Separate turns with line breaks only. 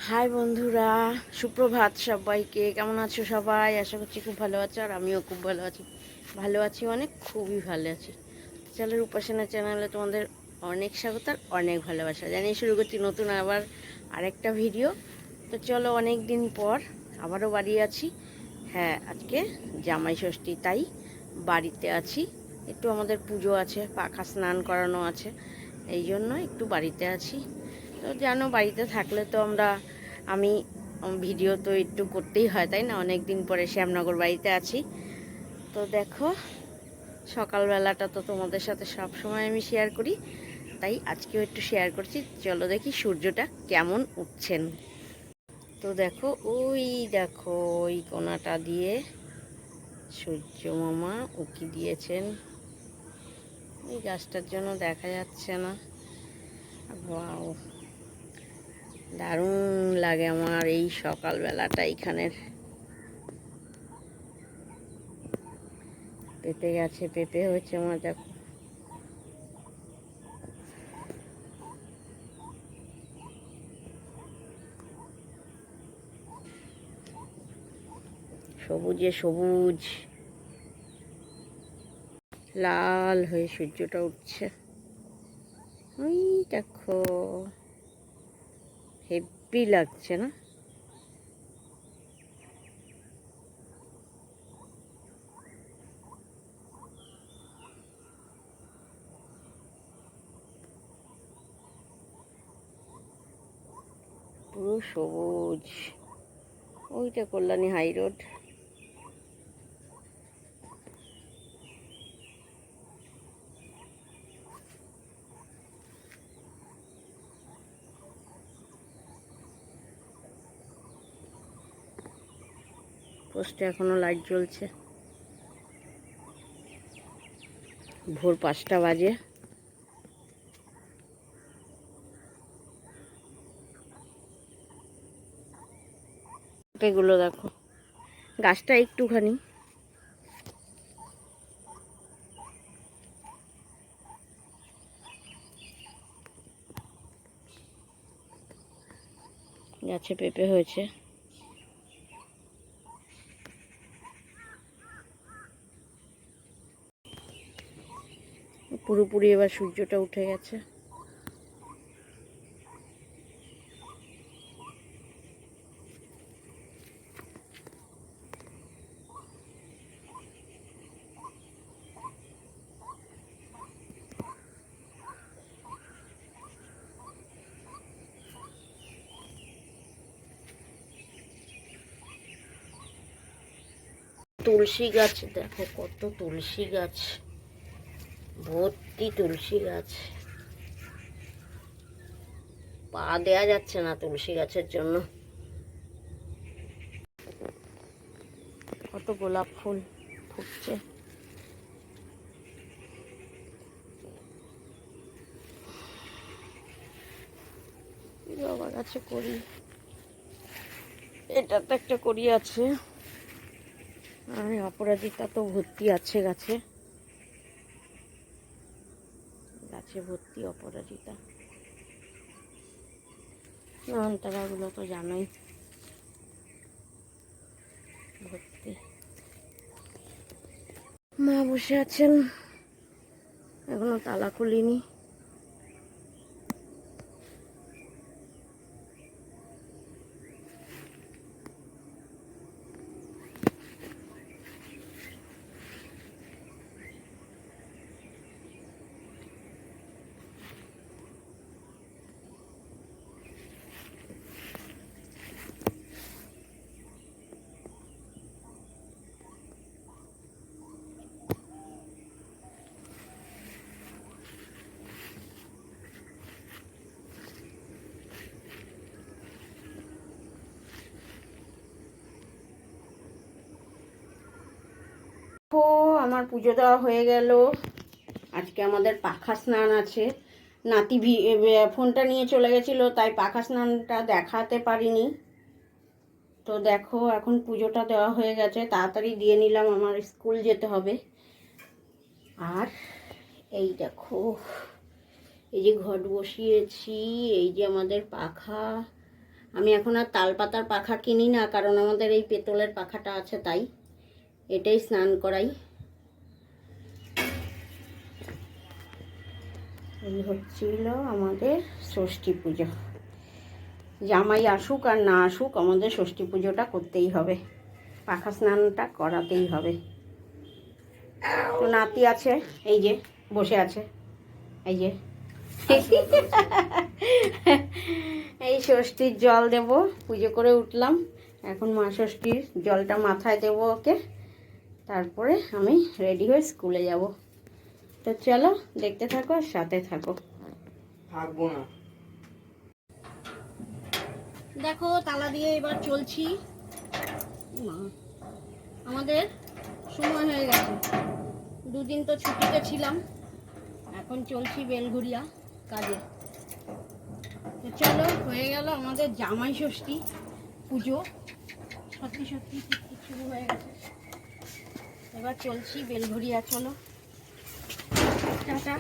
High বন্ধুরা, সুপ্রভাত সবাইকে। কেমন আছো সবাই? আশা করছি খুব ভালো আছো, আর আমিও খুব ভালো আছি। ভালো আছি অনেক, খুবই ভালো আছি। চ্যানেল উপাসনা চ্যানেলে তোমাদের অনেক স্বাগত আর অনেক ভালোবাসা জানিয়ে শুরু করছি নতুন আবার আরেকটা ভিডিও। তো চলো, অনেক দিন পর আবারও বাড়ি আছি। হ্যাঁ, আজকে জামাই ষষ্ঠী, তাই বাড়িতে আছি। একটু আমাদের পুজো আছে, পাখা স্নান করানো আছে, এই জন্য একটু বাড়িতে আছি। তো জানো, বাড়িতে থাকলে তো আমি ভিডিও তো একটু করতেই হয়, তাই না? অনেক দিন পরে শ্যামনগর বাড়িতে আছি। তো দেখো, সকালবেলাটা তো তোমাদের সাথে সব সময় আমি শেয়ার করি, তাই আজকেও একটু শেয়ার করছি। চলো দেখি সূর্যটা কেমন উঠছেন। তো দেখো, দেখো ওই কোণাটা দিয়ে সূর্য মামা উঁকি দিয়েছেন। এই গাছটার জন্য দেখা যাচ্ছে না। ওয়াও, দারুণ লাগে আমার এই সকালবেলাটা। এইখানের পেঁপে গাছে পেঁপে হয়েছে আমার, দেখো। সবুজে সবুজ, লাল হয়ে সূর্যটা উঠছে। ওই দেখো, হেব্বি লাগছে না? পুরো সবুজ। ওইটা কল্যাণী হাই রোড। পোস্টে এখনো লাইট জ্বলছে। ভোর 5টা বাজে। পেঁপেগুলো দেখো, গাছটা একটুখানি। গাছে পেঁপে হয়েছে। পুরোপুরি এবার সূর্যটা উঠে গেছে। তুলসী গাছ দেখো, কত তুলসী গাছ, ভর্তি তুলসী গাছ। পা দেয়া যাচ্ছে না তুলসী গাছের জন্য। কত গোলাপ ফুল ফুটছে। বাবা গাছে করি, এটাতে একটা করি আছে, আর অপরাজিতা তো ভর্তি আছে গাছে। গাছে ভর্তি অপরাজিতা। নয়নতারাগুলো তো জানোই, ভর্তি। মা বসে আছেন, এখনো তালা খুলিনি। ও, আমার পুজো দেওয়া হয়ে গেল। আজকে আমাদের পাখা স্নান আছে। নাতি ফোনটা নিয়ে চলে গেছিলো, তাই পাখা স্নানটা দেখাতে পারিনি। তো দেখো, এখন পুজোটা দেওয়া হয়ে গেছে, তাড়াতাড়ি দিয়ে নিলাম, আমার স্কুল যেতে হবে। আর এই দেখো, এই যে ঘট বসিয়েছি, এই যে আমাদের পাখা, আমি এখন আর তাল পাতার পাখা কিনি না, কারণ আমাদের এই পেতলের পাখাটা আছে, তাই এটাই স্নান করাই। এই হচ্ছিল আমাদের ষষ্ঠী পুজো। জামাই আসুক আর না আসুক, আমাদের ষষ্ঠী পুজোটা করতেই হবে, পাখা স্নানটা করাতেই হবে। তো নাতি আছে, এই যে বসে আছে, এই যে এই ষষ্ঠীর জল দেব, পুজো করে উঠলাম, এখন মা ষষ্ঠীর জলটা মাথায় দেব ওকে, তারপরে আমি রেডি হয়ে স্কুলে যাব। তো চলো দেখতে থাকো আর সাথে থাকো।
থাকবো না।
দেখো তালা দিয়ে এবার চলছি। আমাদের সময় হয়ে গেছে, দুদিন তো ছুটিতে ছিলাম, এখন চলছি বেলঘুরিয়া কাজে। তো চলো, হয়ে গেল আমাদের জামাই ষষ্ঠী পুজো, সত্যি সত্যি শুরু হয়ে গেছে। এবার চলছি বেলঘুরিয়া, চলো টাটা।